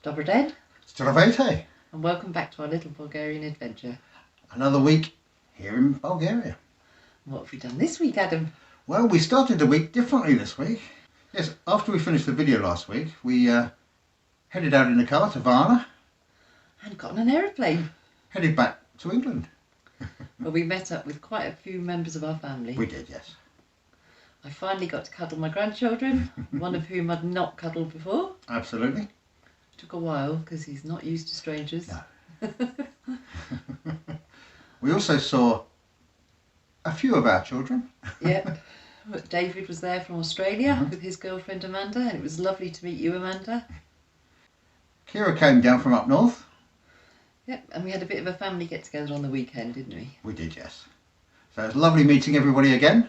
Dobry den, Zdravejte! and welcome back to our little Bulgarian adventure. Another week here in Bulgaria. What have we done this week, Adam? Well, we started the week differently this week. Yes, after we finished the video last week, we headed out in the car to Varna. And got on an aeroplane. Headed back to England. Well, we met up with quite a few members of our family. We did, yes. I finally got to cuddle my grandchildren, one of whom I'd not cuddled before. Absolutely. Took a while because he's not used to strangers. No. We also saw a few of our children. Yep. But David was there from Australia with his girlfriend Amanda, and it was lovely to meet you, Amanda. Kira came down from up north. Yep, and we had a bit of a family get together on the weekend, didn't we? We did, yes. So it was lovely meeting everybody again.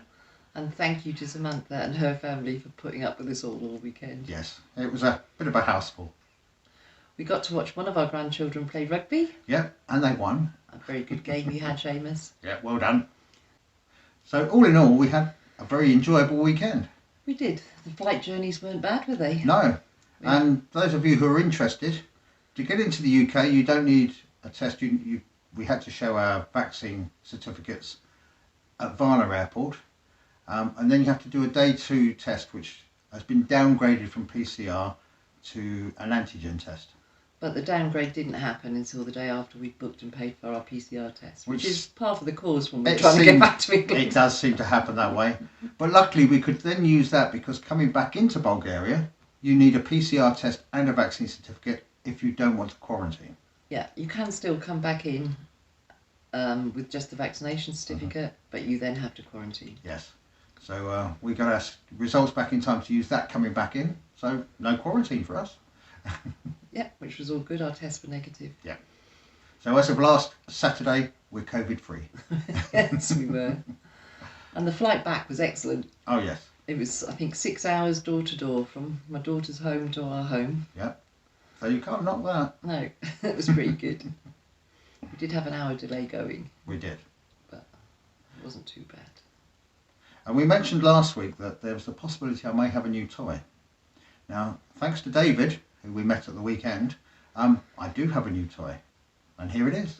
And thank you to Samantha and her family for putting up with us all weekend. Yes, it was a bit of a houseful. We got to watch one of our grandchildren play rugby. Yep, and they won. A very good game you had, Seamus. Yeah, well done. So all in all, we had a very enjoyable weekend. We did. The flight journeys weren't bad, were they? No. Yeah. And those of you who are interested, to get into the UK, you don't need a test. We had to show our vaccine certificates at Varna Airport. And then you have to do a day 2 test, which has been downgraded from PCR to an antigen test. But the downgrade didn't happen until the day after we'd booked and paid for our PCR test, which is part of the cause when we're trying to get back to England. It does seem to happen that way. But luckily we could then use that, because coming back into Bulgaria, you need a PCR test and a vaccine certificate if you don't want to quarantine. Yeah, you can still come back in with just the vaccination certificate, but you then have to quarantine. Yes. So we got our results back in time to use that coming back in. So no quarantine for us. Yeah, which was all good. Our tests were negative. Yeah. So as of last Saturday, we're COVID free. Yes, we were. And the flight back was excellent. Oh yes. It was, I think, 6 hours door to door from my daughter's home to our home. Yeah. So you can't knock that. No, it was pretty good. We did have an hour delay going. We did. But it wasn't too bad. And we mentioned last week that there was the possibility I may have a new toy. Now, thanks to David, who we met at the weekend, I do have a new toy. And here it is.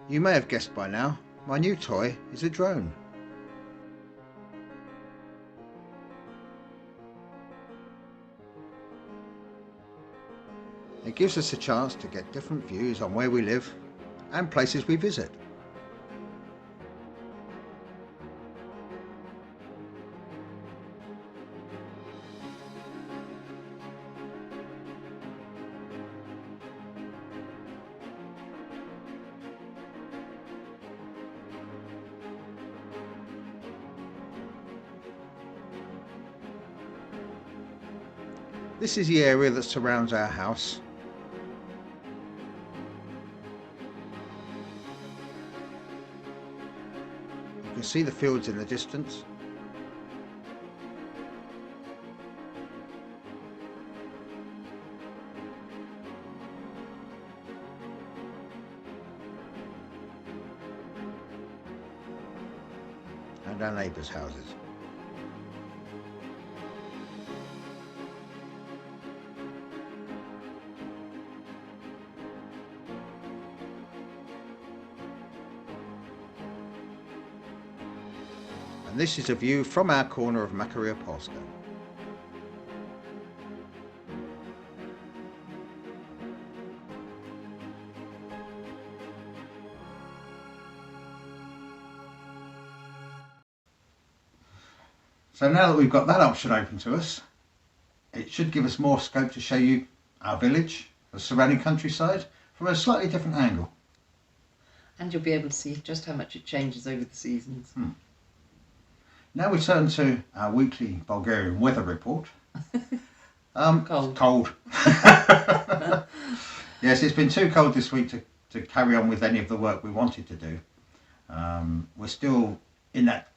You may have guessed by now, my new toy is a drone. It gives us a chance to get different views on where we live and places we visit. This is the area that surrounds our house. You can see the fields in the distance. And our neighbours' houses. And this is a view from our corner of Makaria Polska. So now that we've got that option open to us, it should give us more scope to show you our village, the surrounding countryside, from a slightly different angle. And you'll be able to see just how much it changes over the seasons. Now we turn to our weekly Bulgarian weather report. Cold. Cold. Yes, it's been too cold this week to carry on with any of the work we wanted to do. We're still in that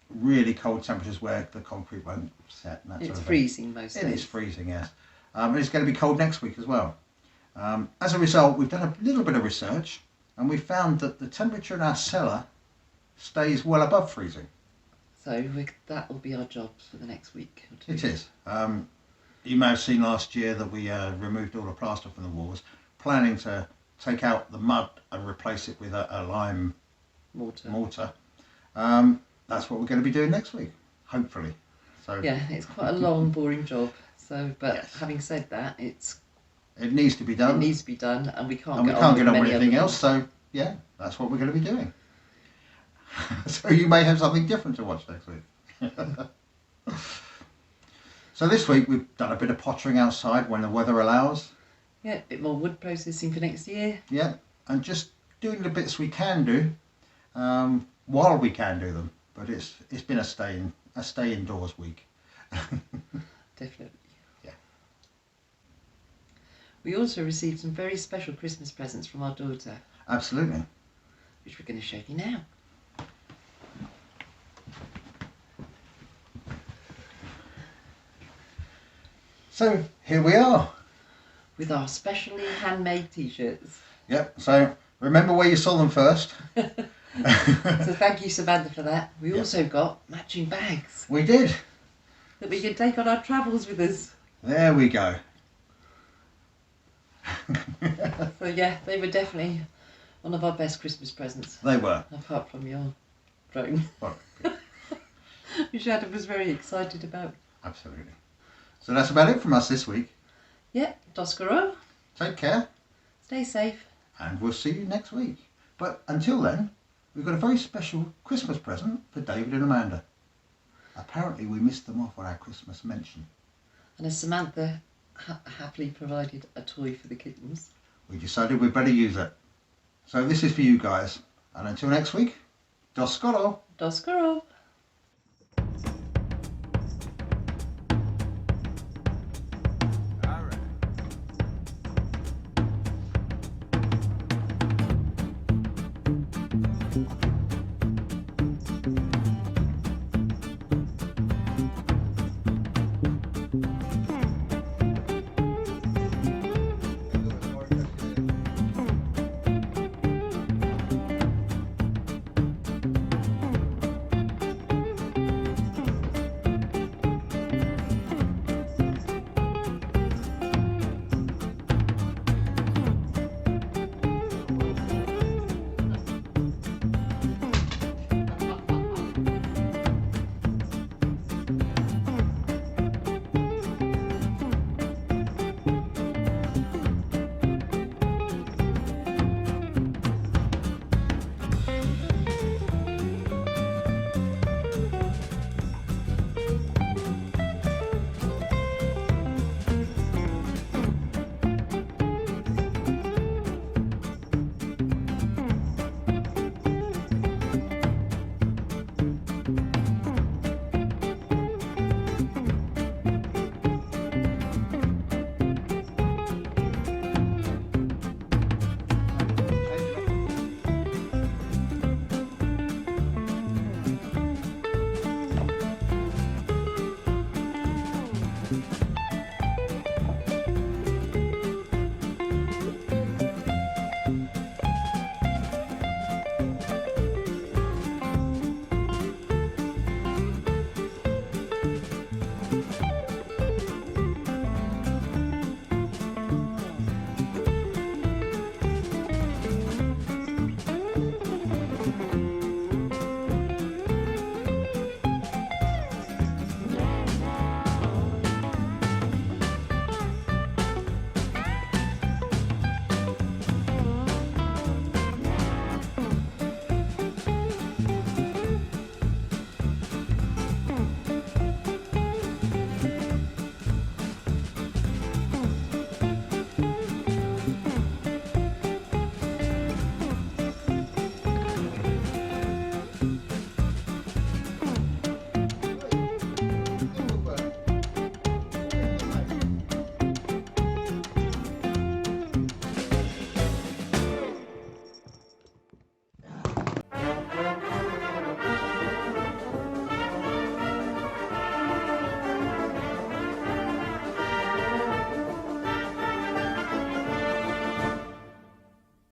really cold temperatures where the concrete won't set. And that It's sort of freezing most days. It is freezing, yes. And it's going to be cold next week as well. As a result, we've done a little bit of research, and we found that the temperature in our cellar stays well above freezing. So that will be our jobs for the next week or two. It is. you may have seen last year that we removed all the plaster from the walls, planning to take out the mud and replace it with a lime mortar. That's what we're going to be doing next week, hopefully. So yeah, it's quite a long, boring job. So, but yes. Having said that, it needs to be done. It needs to be done, and we can't. And get we can't on get on with with anything else. So yeah, that's what we're going to be doing. So you may have something different to watch next week. So this week we've done a bit of pottering outside when the weather allows. Yeah, a bit more wood processing for next year. Yeah, and just doing the bits we can do while we can do them. But it's been a stay indoors week. Definitely. Yeah. We also received some very special Christmas presents from our daughter. Absolutely. Which we're going to show you now. So here we are. With our specially handmade t-shirts. Yep, so remember where you saw them first. So thank you, Samantha, for that. We also got matching bags. We did. That we can take on our travels with us. There we go. So yeah, they were definitely one of our best Christmas presents. They were. Apart from your drone. Well, Which Adam was very excited about. absolutely. So that's about it from us this week. Yeah, Doskaro. Take care. Stay safe. And we'll see you next week. But until then, we've got a very special Christmas present for David and Amanda. Apparently we missed them off on our Christmas mention. And as Samantha happily provided a toy for the kittens, We decided we'd better use it. So this is for you guys. And until next week, Doskoro. Doskaro.